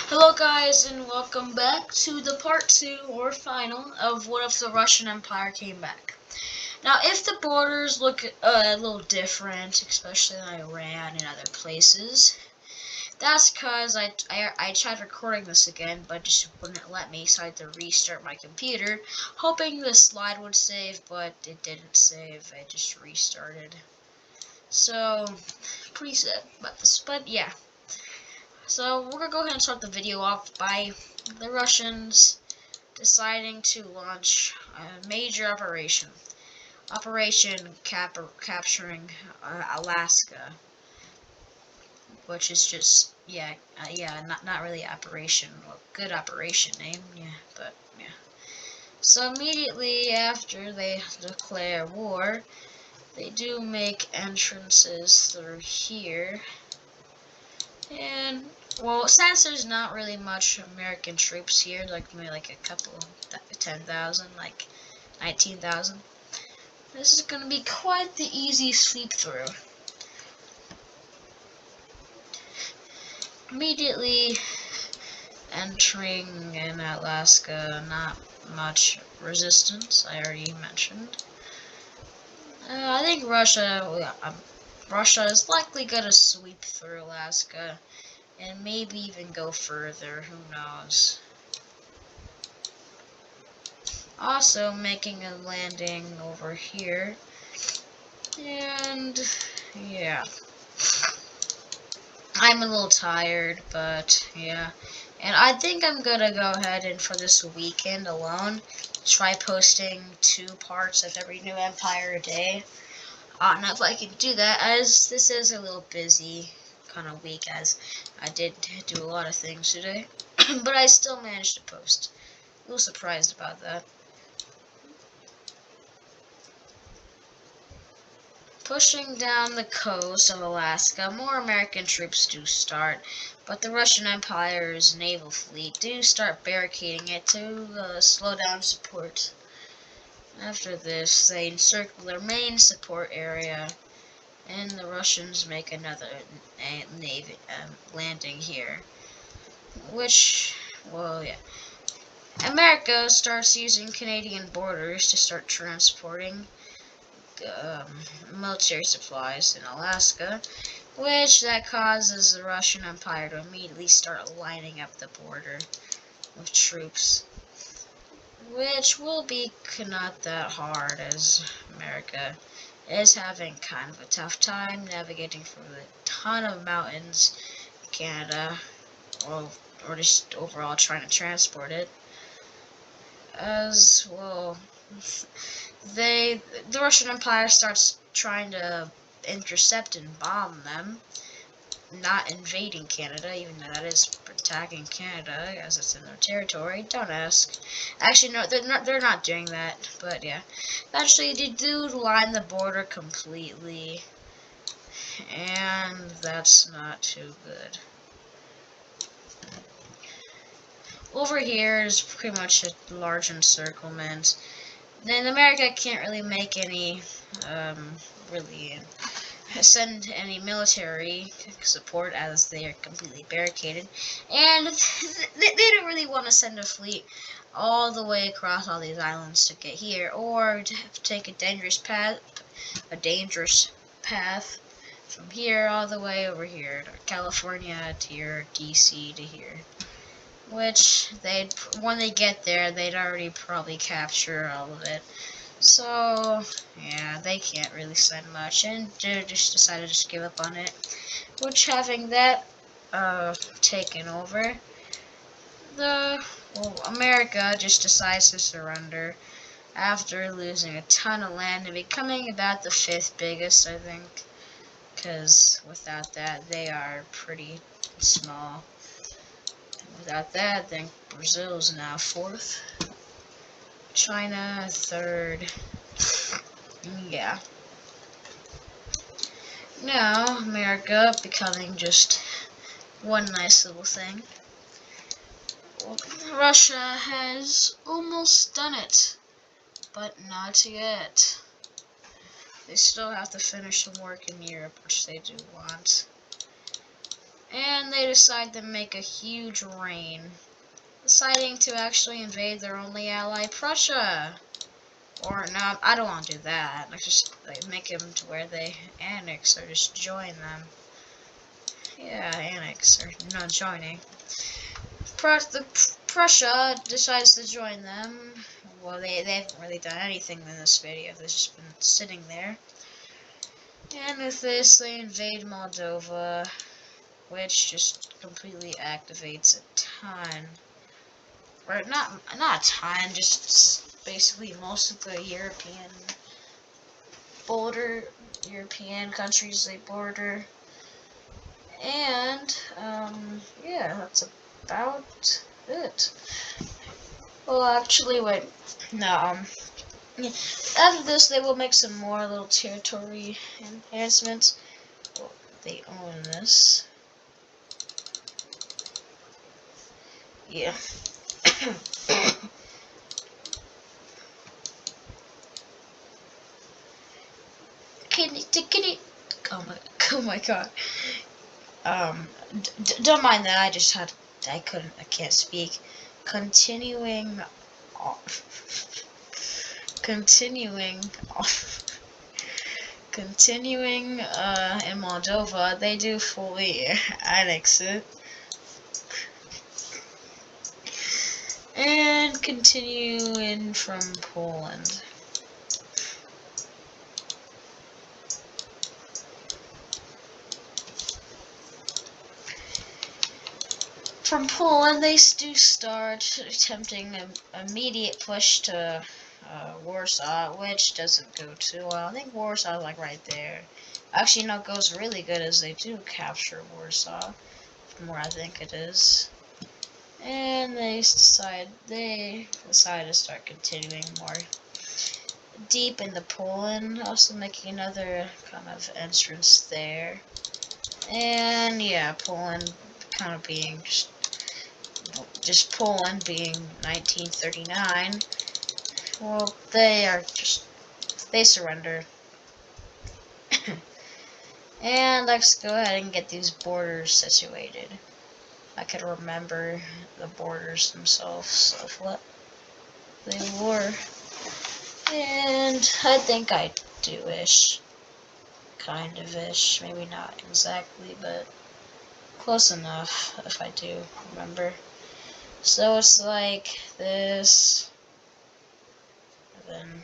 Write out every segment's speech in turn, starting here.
Hello guys and welcome back to the part 2 or final of What If the Russian Empire Came Back. Now if the borders look a little different, especially in Iran and other places, that's because I tried recording this again but it just wouldn't let me, so I had to restart my computer, hoping the slide would save, but it didn't save. I just restarted. So, pretty sad about this, but yeah. So we're gonna go ahead and start the video off by the Russians deciding to launch a major operation. Capturing Alaska, which is just not really operation. Well, good operation name, yeah, but yeah. So immediately after they declare war, they do make entrances through here. And, well, since there's not really much American troops here, like maybe like a couple, 10,000, like 19,000, this is going to be quite the easy sweep through. Immediately entering in Alaska, not much resistance, I already mentioned. I think Russia is likely going to sweep through Alaska and maybe even go further, who knows. Also making a landing over here, and yeah, I'm a little tired, but yeah, and I think I'm gonna go ahead and for this weekend alone try posting 2 parts of every new empire a day. I don't know if I can do that, as this is a little busy kind of week, as I did do a lot of things today, but I still managed to post. A little surprised about that. Pushing down the coast of Alaska, more American troops do start, but the Russian Empire's naval fleet do start barricading it to slow down support. After this, they encircle their main support area, and the Russians make another navy landing here. Which, well, yeah. America starts using Canadian borders to start transporting military supplies in Alaska, which that causes the Russian Empire to immediately start lining up the border with troops, which will be not that hard, as America is having kind of a tough time navigating through a ton of mountains in Canada, or just overall trying to transport it. As well, the Russian Empire starts trying to intercept and bomb them, not invading Canada, even though that is attacking Canada, as it's in their territory. Don't ask. Actually, no, they're not doing that, but yeah. Actually, they do line the border completely, and that's not too good. Over here is pretty much a large encirclement. Then America can't really make any, really send any military support, as they are completely barricaded, and they don't really want to send a fleet all the way across all these islands to get here, or to have to take a dangerous path from here all the way over here to California to here, DC to here. Which when they get there, they'd already probably capture all of it. So yeah, they can't really send much, and they just decided to just give up on it. Which, having that taken over, America just decides to surrender after losing a ton of land and becoming about the 5th biggest, I think. Because without that, they are pretty small. Without that, I think Brazil is now 4th. China 3rd. Yeah. Now, America becoming just one nice little thing. Russia has almost done it, but not yet. They still have to finish some work in Europe, which they do want. And they decide to make a huge reign, deciding to actually invade their only ally, Prussia. Or no, I don't want to do that. Let's just make them to where they annex or just join them. Yeah, annex or not joining. Prussia decides to join them. Well, they haven't really done anything in this video. They've just been sitting there. And with this, they invade Moldova, which just completely activates a ton. Or not a ton, just basically most of the European countries they border. And, yeah, that's about it. Well, actually, wait. No, after this, they will make some more little territory enhancements. Well, they own this. Yeah. Can it? Oh my god. Don't mind that. I can't speak. Continuing in Moldova, they do fully annex it. And continuing from Poland. From Poland, they do start attempting an immediate push to Warsaw, which doesn't go too well. I think Warsaw is like right there. Actually, no, it goes really good as they do capture Warsaw, from where I think it is. And they decide to start continuing more deep into Poland, also making another kind of entrance there. And yeah, Poland kind of being just Poland being 1939. Well, they surrender. And let's go ahead and get these borders situated. I could remember the borders themselves of what they were. And I think I do-ish. Kind of-ish. Maybe not exactly, but close enough if I do remember. So it's like this. And then...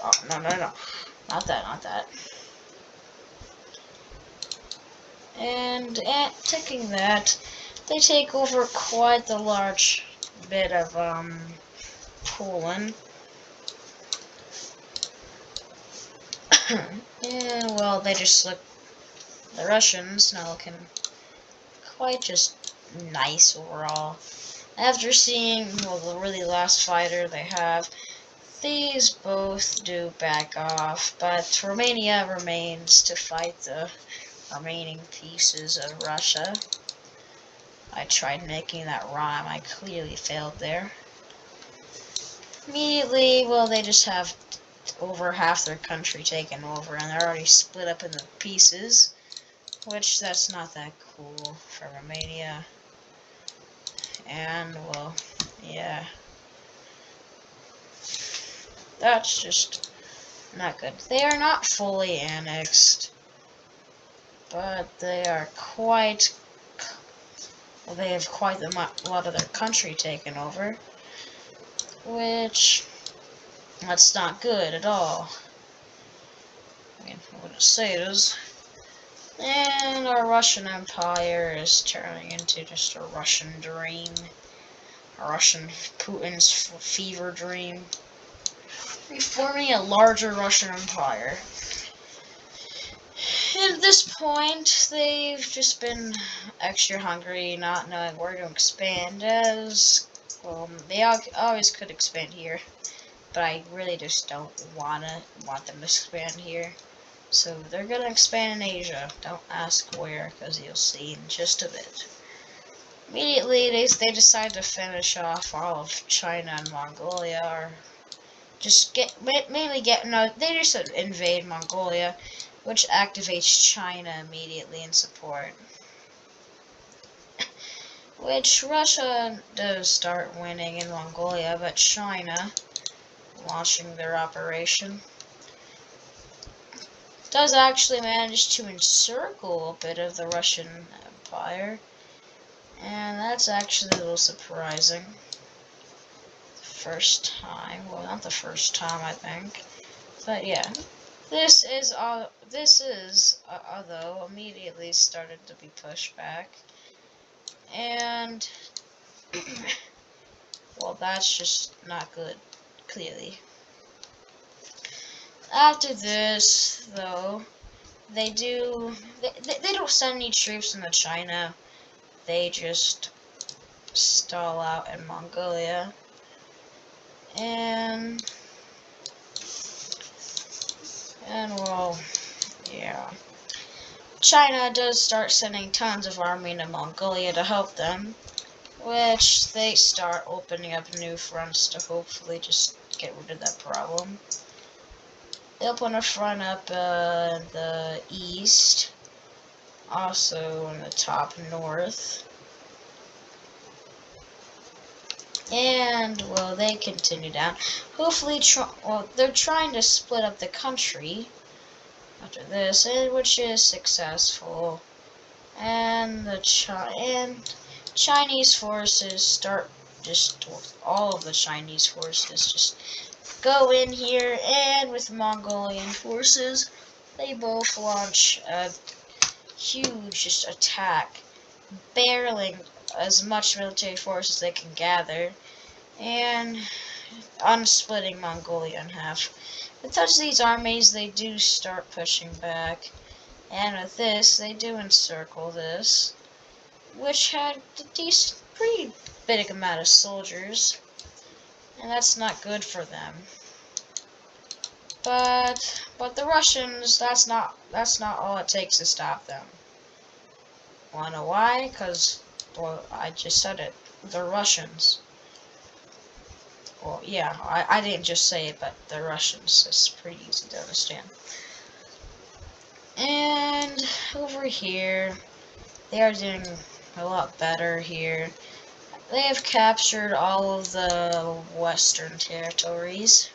Oh, no. Not that. And taking that, they take over quite a large bit of Poland. And well, they just look, the Russians now looking quite just nice overall. After seeing, well, the really last fighter they have, these both do back off, but Romania remains to fight the remaining pieces of Russia. I tried making that rhyme, I clearly failed there. Immediately, well, they just have over half their country taken over, and they're already split up into pieces, which that's not that cool for Romania. And, well, yeah. That's just not good. They are not fully annexed, but they are quite... Well, they have quite a lot of their country taken over, which... that's not good at all. I mean, I wouldn't say it is. And our Russian Empire is turning into just a Russian dream. A Russian Putin's fever dream. Reforming a larger Russian Empire. At this point, they've just been extra hungry, not knowing where to expand, as, well, they always could expand here, but I really just don't want them to expand here. So they're gonna expand in Asia. Don't ask where, because you'll see in just a bit. Immediately, they decide to finish off all of China and Mongolia, or they just invade Mongolia, which activates China immediately in support. Which Russia does start winning in Mongolia, but China, launching their operation, does actually manage to encircle a bit of the Russian Empire. And that's actually a little surprising. First time. Well, not the first time, I think. But yeah. This is, although, immediately started to be pushed back. And, well, that's just not good, clearly. After this, though, they don't send any troops into China. They just stall out in Mongolia. And well, yeah. China does start sending tons of army to Mongolia to help them, which they start opening up new fronts to hopefully just get rid of that problem. They open a front up in the east, also in the top north. And, well, they continue down. Hopefully, they're trying to split up the country after this, which is successful. And Chinese forces start, all of the Chinese forces just go in here, and with Mongolian forces, they both launch a huge attack, barreling as much military force as they can gather, and unsplitting Mongolia in half. With touch these armies, they do start pushing back, and with this, they do encircle this, which had a pretty big amount of soldiers, and that's not good for them. But the Russians, that's not all it takes to stop them. Wanna know why? Because, well, I just said it. The Russians. Well, yeah, I didn't just say it, but the Russians. It's pretty easy to understand. And over here, they are doing a lot better here. They have captured all of the western territories,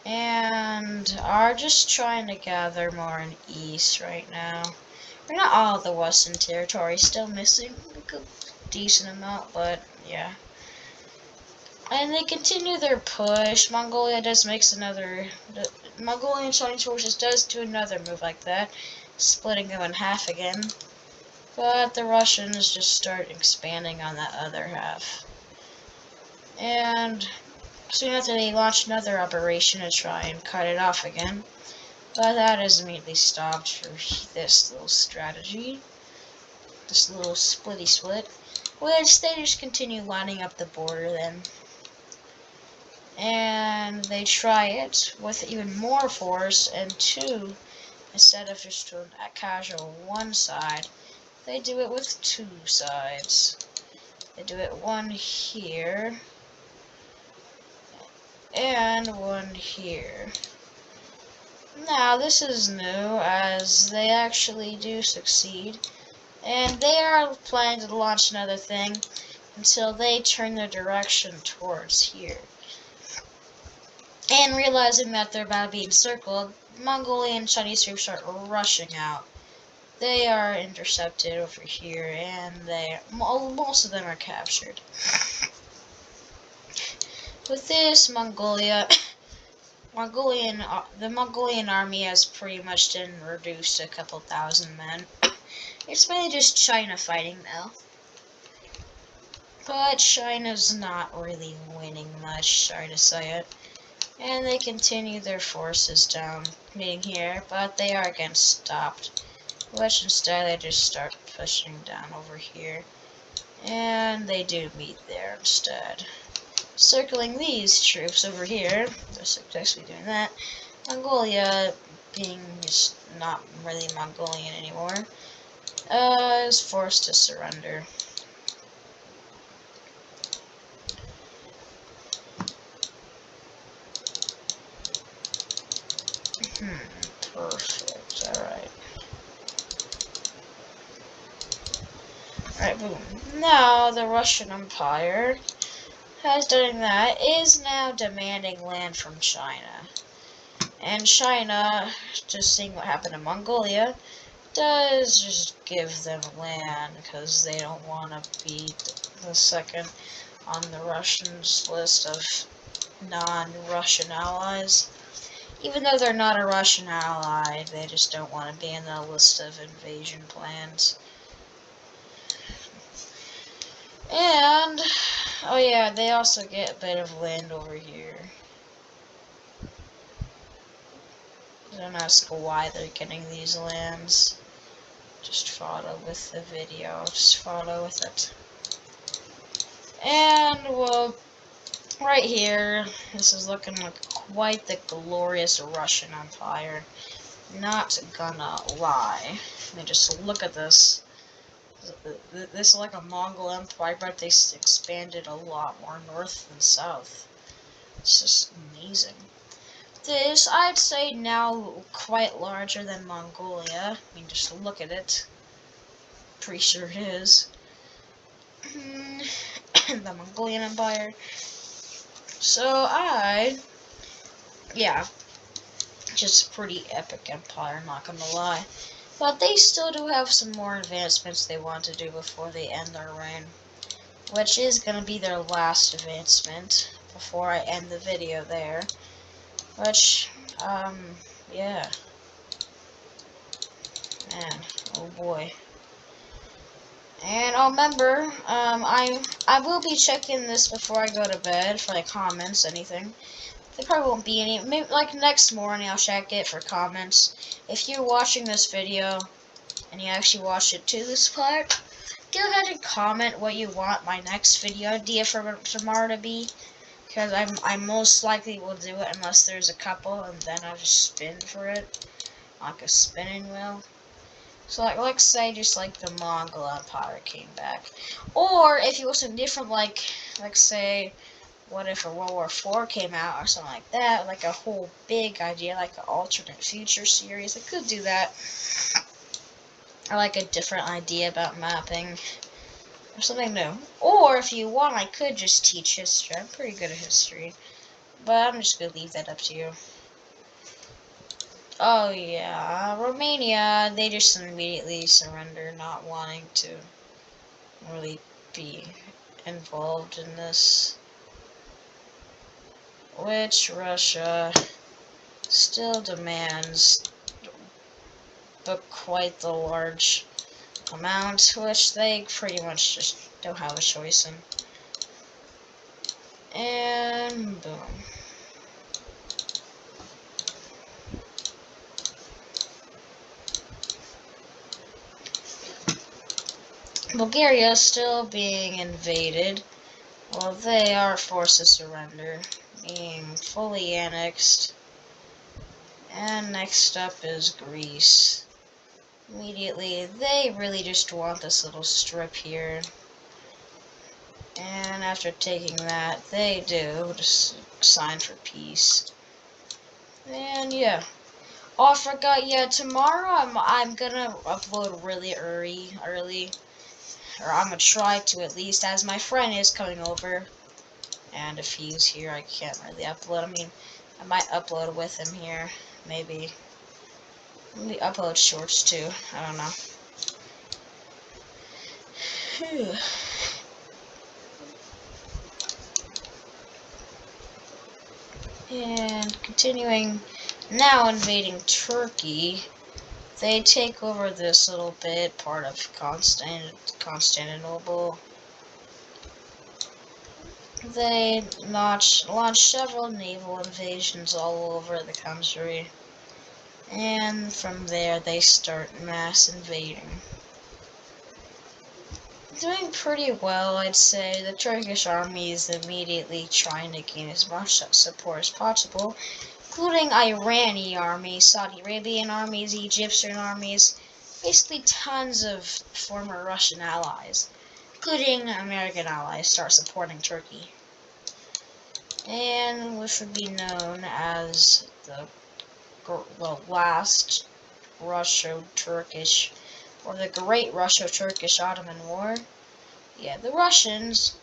and are just trying to gather more in east right now. Or not all of the western territory, still missing like a decent amount, but yeah. And they continue their push. Mongolia does makes another. The Mongolian Chinese forces does do another move like that, splitting them in half again. But the Russians just start expanding on that other half. And soon after, they launch another operation to try and cut it off again. But that is immediately stopped for this little strategy. This little splitty split. Which they just continue lining up the border then. And they try it with even more force, and two, instead of just a casual one side, they do it with two sides. They do it one here, and one here. Now, this is new, as they actually do succeed, and they are planning to launch another thing until they turn their direction towards here. And realizing that they're about to be encircled, Mongolian Chinese troops start rushing out. They are intercepted over here, and most of them are captured. With this, the Mongolian army has pretty much been reduced to a couple thousand men. It's mainly just China fighting now. But China's not really winning much, sorry to say it. And they continue their forces down, meeting here, but they are again stopped. Which instead they just start pushing down over here. And they do meet there instead. Circling these troops over here, they're successfully doing that. Mongolia, being just not really Mongolian anymore, is forced to surrender. Perfect. Alright. Alright, boom. Now, the Russian Empire has done that, is now demanding land from China. And China, just seeing what happened in Mongolia, does just give them land because they don't want to be the second on the Russians' list of non-Russian allies. Even though they're not a Russian ally, they just don't want to be in the list of invasion plans. And, oh yeah, they also get a bit of land over here. Don't ask why they're getting these lands. Just follow with the video. Just follow with it. And, well, right here, this is looking like quite the glorious Russian Empire. Not gonna lie. I mean, just look at this. This is like a Mongol Empire, but they expanded a lot more north than south. It's just amazing. This, I'd say, now quite larger than Mongolia. I mean, just look at it. Pretty sure it is. The Mongolian Empire. So, yeah, just pretty epic empire, not gonna lie. But they still do have some more advancements they want to do before they end their reign. Which is gonna be their last advancement before I end the video there. Which, yeah. Man, oh boy. And I'll remember, I will be checking this before I go to bed for like comments, anything. There probably won't be any. Maybe like next morning I'll check it for comments. If you're watching this video and you actually watch it to this part, go ahead and comment what you want my next video idea for tomorrow to be. Because I most likely will do it unless there's a couple, and then I'll just spin for it, like a spinning wheel. So like say just like the Mongol Empire came back, or if you want something different, like say, what if a World War IV came out or something like that, like a whole big idea, like an alternate future series. I could do that, or like a different idea about mapping. Or something new. Or if you want, I could just teach history. I'm pretty good at history. But I'm just gonna leave that up to you. Oh yeah, Romania, they just immediately surrender, not wanting to really be involved in this. Which Russia still demands, but quite the large amount, which they pretty much just don't have a choice in. And boom. Bulgaria is still being invaded. Well, they are forced to surrender, being fully annexed. And next up is Greece. Immediately, they really just want this little strip here. And after taking that, they do just sign for peace. And yeah. Oh, I forgot. Yeah, tomorrow I'm gonna upload really early, or I'm gonna try to at least, as my friend is coming over. And if he's here, I can't really upload. I mean, I might upload with him here, maybe. Maybe upload shorts too. I don't know. Whew. And continuing, now invading Turkey, they take over this little bit, part of Constantinople. They launch several naval invasions all over the country, and from there they start mass invading. Doing pretty well, I'd say. The Turkish army is immediately trying to gain as much support as possible, including Iranian armies, Saudi Arabian armies, Egyptian armies, basically tons of former Russian allies, including American allies, start supporting Turkey. And which would be known as the last Russo-Turkish, or the Great Russo-Turkish-Ottoman War. Yeah, the Russians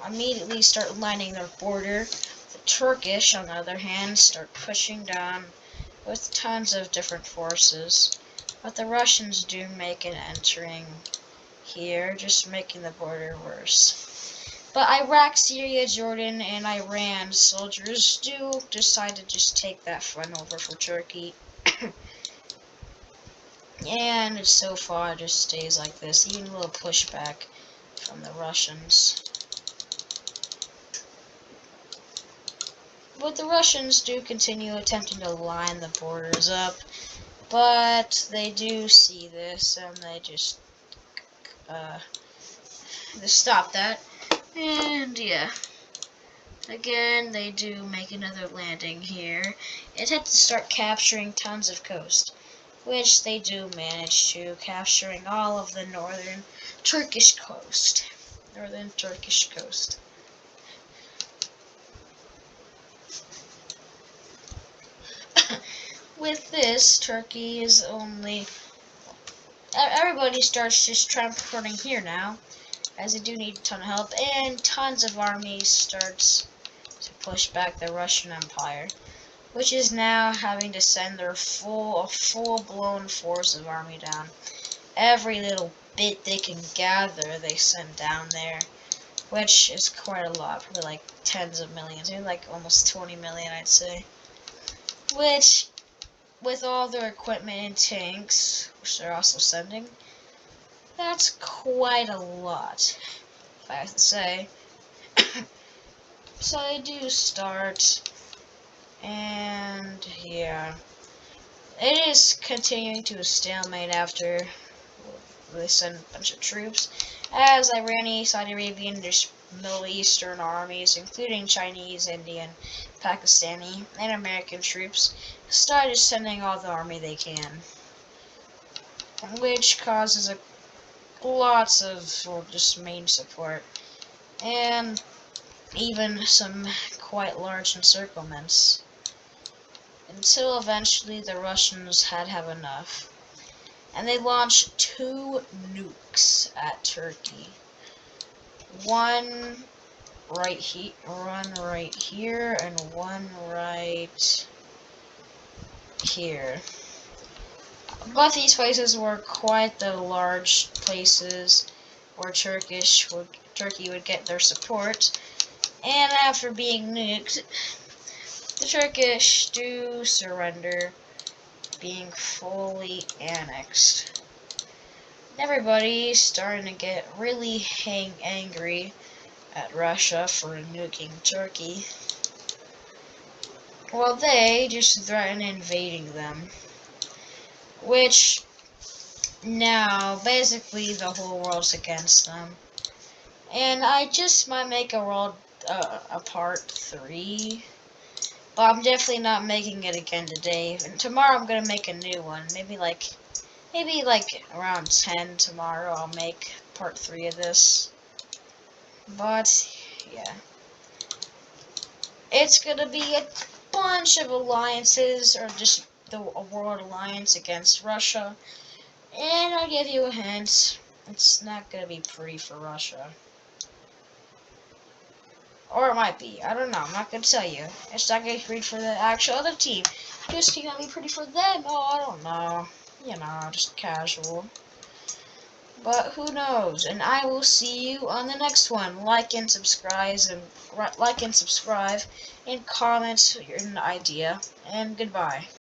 immediately start lining their border. The Turkish, on the other hand, start pushing down with tons of different forces. But the Russians do make an entering here, just making the border worse. But Iraq, Syria, Jordan, and Iran soldiers do decide to just take that front over for Turkey. And so far it just stays like this, even a little pushback from the Russians. But the Russians do continue attempting to line the borders up, but they do see this and they just stop that. And yeah, again they do make another landing here. Attempt to start capturing tons of coast, which they do manage to, capturing all of the northern Turkish coast. With this, Turkey is only... Everybody starts just transporting here now, as they do need a ton of help, and tons of armies starts to push back the Russian Empire, which is now having to send their full-blown force of army down. Every little bit they can gather, they send down there, which is quite a lot, probably like tens of millions, maybe like almost 20 million, I'd say. Which, with all their equipment and tanks, which they're also sending, that's quite a lot, if I have to say. So they do start, and yeah, it is continuing to a stalemate after they send a bunch of troops, as Iranian, Saudi Arabian, there's Middle Eastern armies, including Chinese, Indian, Pakistani, and American troops, started sending all the army they can, which causes lots of just main support, and even some quite large encirclements, until eventually the Russians have enough, and they launched 2 nukes at Turkey. One right here, and one right here. Both these places were quite the large places where Turkey would get their support, and after being nuked, the Turkish do surrender, being fully annexed. Everybody's starting to get really angry at Russia for nuking Turkey. Well, they just threaten invading them, which now basically the whole world's against them. And I just might make a part 3, but I'm definitely not making it again today. And tomorrow I'm gonna make a new one. Maybe like around 10 tomorrow I'll make part 3 of this. But yeah, it's gonna be a bunch of alliances, or just a world alliance against Russia. And I'll give you a hint, it's not gonna be pretty for Russia. Or it might be, I don't know, I'm not gonna tell you. It's not gonna be pretty for the actual other team. This team might be pretty for them, oh, I don't know. You know, just casual. But who knows? And I will see you on the next one. Like and subscribe, and comment your idea. And goodbye.